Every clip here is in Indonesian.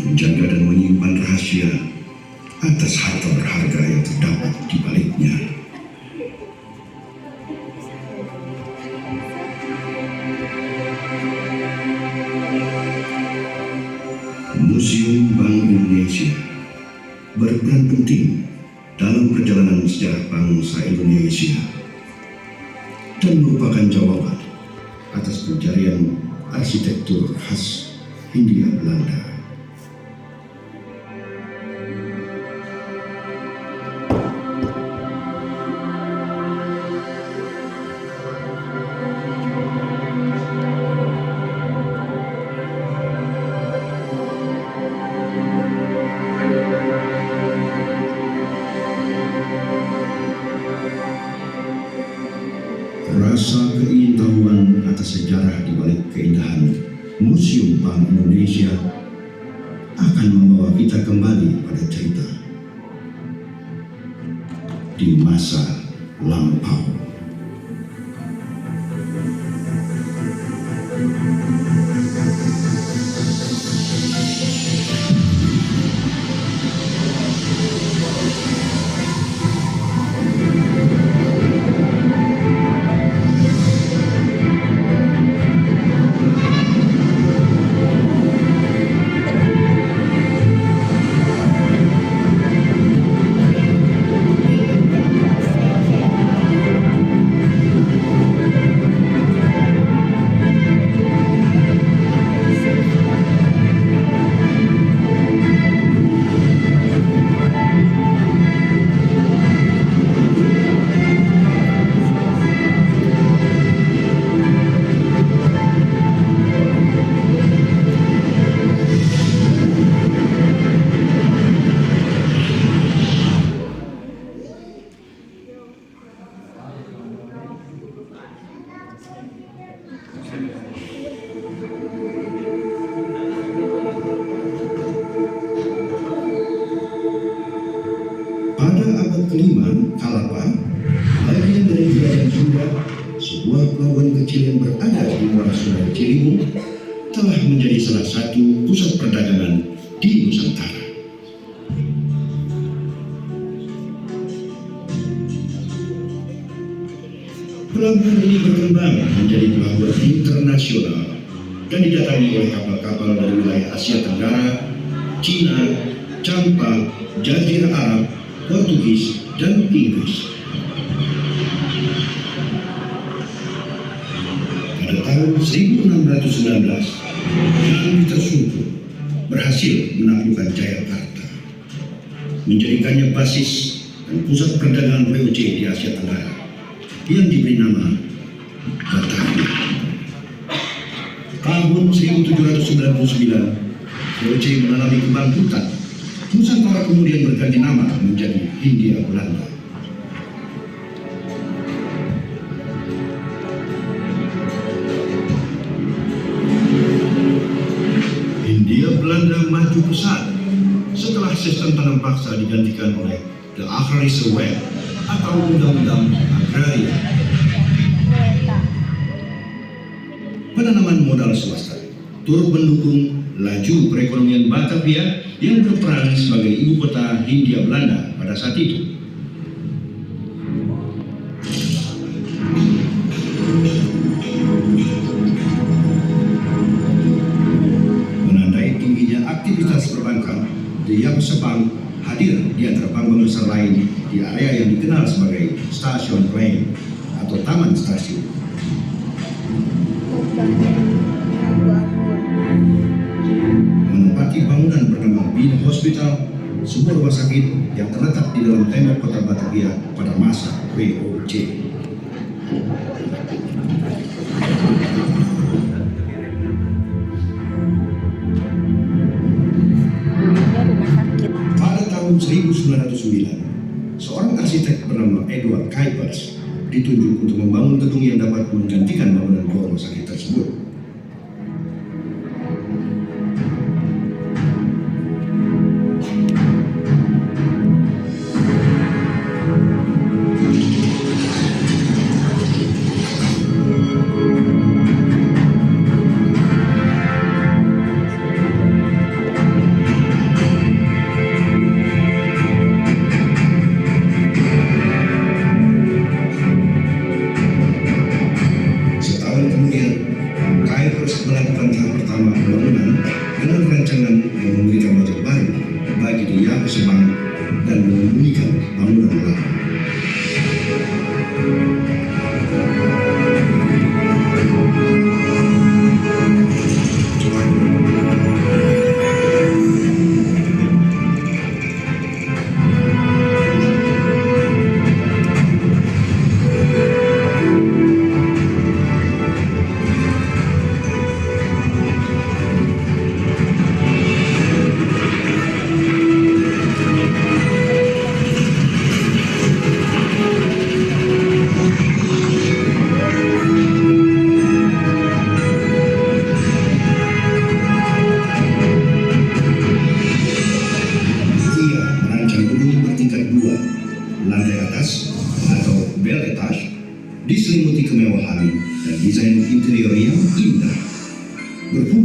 menjaga dan menyimpan rahasia atas harta berharga yang terdapat di baliknya. Museum Bank Indonesia berperan penting dalam perjalanan sejarah bangsa Indonesia dan merupakan jawaban atas pencarian arsitektur khas Hindia Belanda. Rasa keingintahuan atas sejarah di balik keindahan Museum Bank Indonesia akan membawa kita kembali pada cerita di masa lampau. Pada abad kelima, Kalapa, bagian dari wilayah Sunda, sebuah pelabuhan kecil yang berada di muara Sungai Ciliwung, telah menjadi salah satu pusat perdagangan di Nusantara. Pelabuhan ini berkembang menjadi pelabuhan internasional dan didatangi oleh kapal-kapal dari wilayah Asia Tenggara, Cina, Campa, Jazirah Arab, Portugis, dan Inggris. Pada tahun 1619, Jan Pieterszoon berhasil menaklukkan Jayakarta, menjadikannya basis dan pusat perdagangan VOC di Asia Tenggara yang diberi nama Batavia. Tahun 1799, VOC mengalami kebangkitan. Nusantara kemudian berganti nama menjadi Hindia Belanda. Hindia Belanda maju pesat setelah sistem tanam paksa digantikan oleh The Agrarische Wet atau Undang-Undang Agraria. Penanaman modal swasta turut mendukung laju perekonomian Batavia yang berperan sebagai ibu kota Hindia Belanda pada saat itu. Menandai tingginya aktivitas perbankan, The Jabse Bank hadir di antara bank besar lain di area yang dikenal sebagai Stasiun Plein atau Taman Stasiun. Menempati bangunan bernama Bin Hospital, sebuah rumah sakit yang terletak di dalam tembok kota Batavia pada masa VOC. Pada tahun 1909, seorang arsitek bernama Edward Kuipers ditunjuk untuk membangun gedung yang dapat menggantikan bangunan dua rumah sakit tersebut.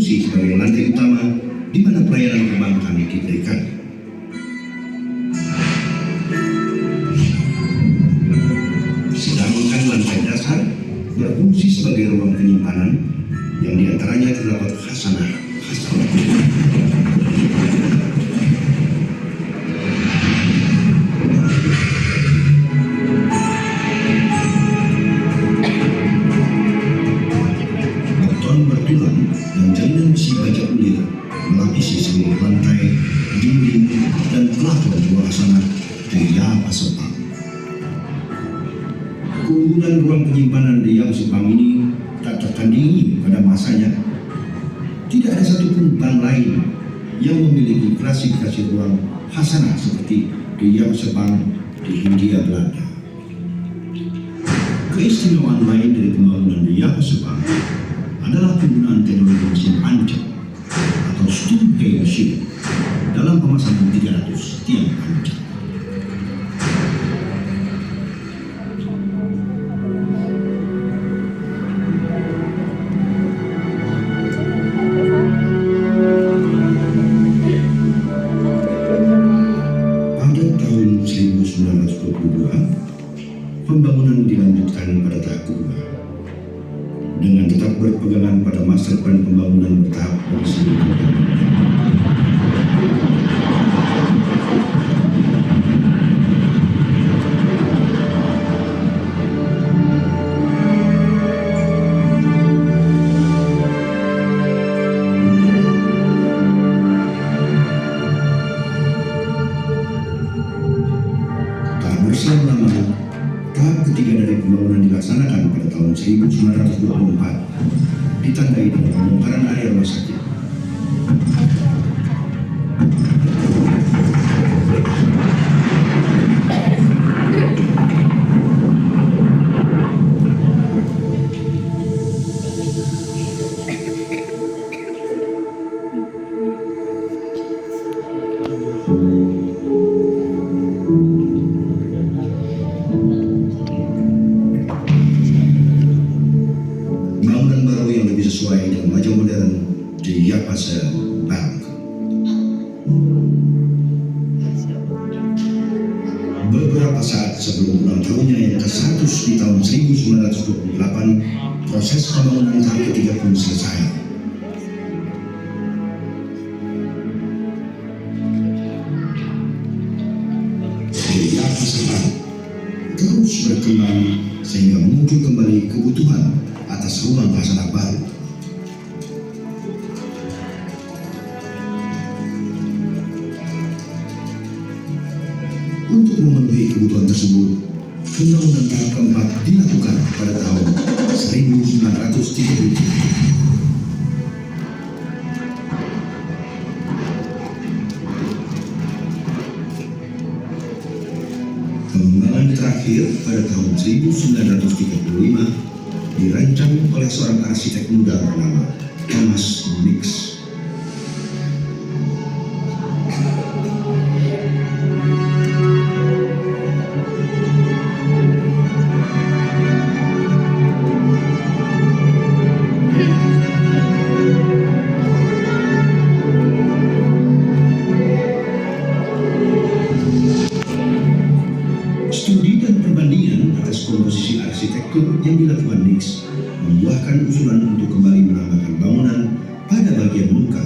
berfungsi sebagai lantai utama di mana pelayanan perbankan diberikan. Sedangkan lantai dasar berfungsi sebagai ruang penyimpanan yang diantaranya terdapat khasanah. Beton bertulang dan jalinan besi baja ulir melapisi seluruh lantai, dinding, dan plafon ruang khasanah di Yapa Sepang. Keunggulan ruang penyimpanan di Yapa Sepang ini tak tertandingi pada masanya. Tidak ada satupun bank lain yang memiliki klasifikasi ruang khasanah seperti di Yapa Sepang di Hindia Belanda. Keistimewaan lain dari pembangunan di Yapa Sepang adalah penggunaan teknologi mesin ancak atau steam pay machine dalam pemasangan 300 tiang ancak. Pada tahun 1922, pembangunan dilanjutkan pada tahap kedua dengan tetap berpegangan pada master plan pembangunan bertahap dari seluruh. Tak berselang lama, tahap ketiga dari pembangunan dilaksanakan pada tahun 1924, ditandai dengan pembongkaran area rumah sakit. Bangunan baru yang lebih sesuai dengan wajah modern di Yapa Sepang. Beberapa saat sebelum ulang tahunnya yang ke-100 di tahun 1928, proses pembangunan tahap ketiga pun selesai. Di Yapa Sepang terus berkembang sehingga muncul kembali kebutuhan atas ruang khasanah baru. Untuk memenuhi kebutuhan tersebut, pembangunan tahap keempat dilakukan pada tahun 1933. Pengembangan terakhir pada tahun 1935 dirancang oleh seorang arsitek muda bernama Thomas Nix. Studi dan perbandingan atas komposisi arsitektur yang dilakukan Nix membuahkan usulan untuk kembali menambahkan bangunan pada bagian muka.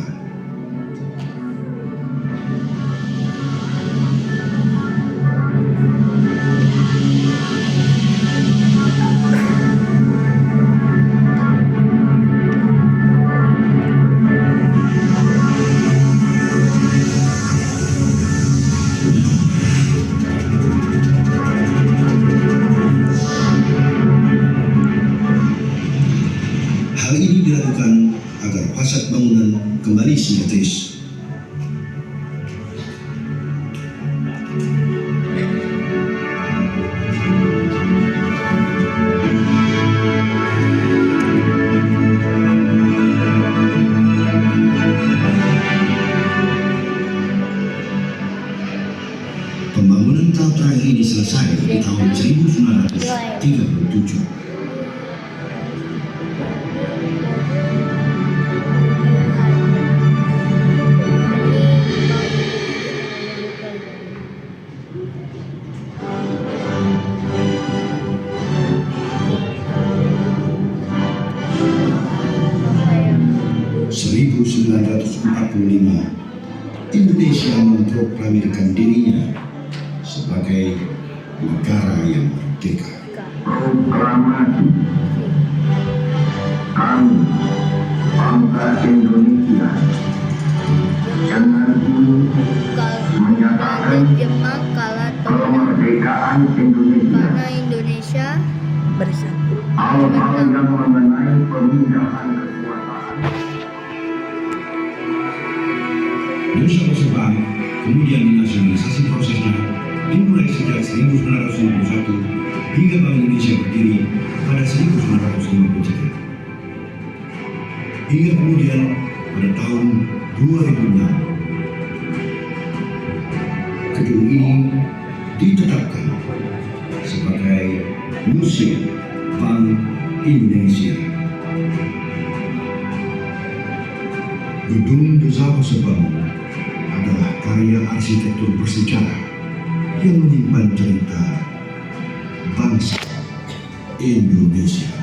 Hal ini dilakukan agar fasad bangunan kembali simetris. Pembangunan tahap terakhir ini selesai di tahun 1937. 1945, Indonesia memproklamirkan dirinya sebagai negara yang merdeka. Proklamasi kami, bangsa Indonesia, dengan ini menyatakan kemerdekaan Indonesia. Karena Indonesia bersatu. Hal-hal yang mengenai pemindahan kekuasaan. Nusa Pesisir kemudian dinasionalisasi prosesnya dimulai sejak 1951 hingga Bank Indonesia berdiri pada 1953. Hingga kemudian pada tahun 2006, gedung ini ditetapkan sebagai Museum Bank Indonesia. Gedung Nusa Pesisir adalah karya arsitektur bersejarah yang menyimpan cerita bangsa Indonesia.